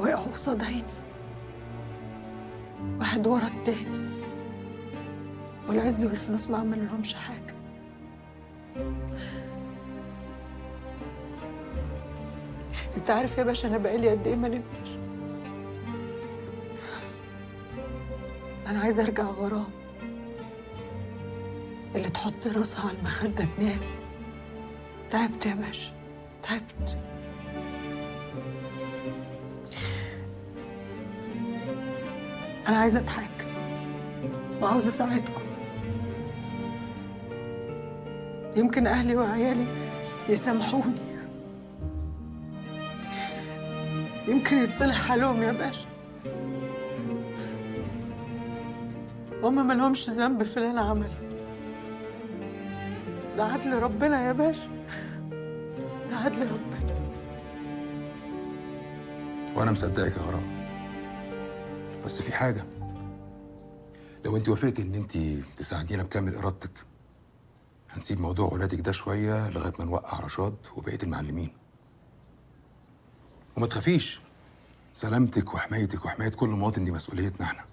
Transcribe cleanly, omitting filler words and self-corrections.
وقعوا قصاد عيني، واحد ورا التاني، والعز والفلوس ما عملولهمش حاجة. انت عارف يا باشا انا بقالي قد ايه ما نمتش؟ انا عايزة ارجع غرام اللي تحط راسها على المخدة تنام. تعبت يا باشا، تعبت. انا عايزة اضحك وعاوزة اساعدكم. يمكن اهلي وعيالي يسامحوني، يمكن يتصلح حالهم يا باشا. هما مالهمش ذنب في اللي انا عمله. ده عدل ربنا يا باشا، ده عدل ربنا. وانا مصدقك يا غرام، بس في حاجه. لو انت وافقتي ان انت تساعدينا بكامل ارادتك، هنسيب موضوع ولادك ده شويه لغايه ما نوقع رشاد وبقيه المعلمين. وما تخافيش، سلامتك وحمايتك وحمايه كل مواطن دي مسؤوليتنا احنا.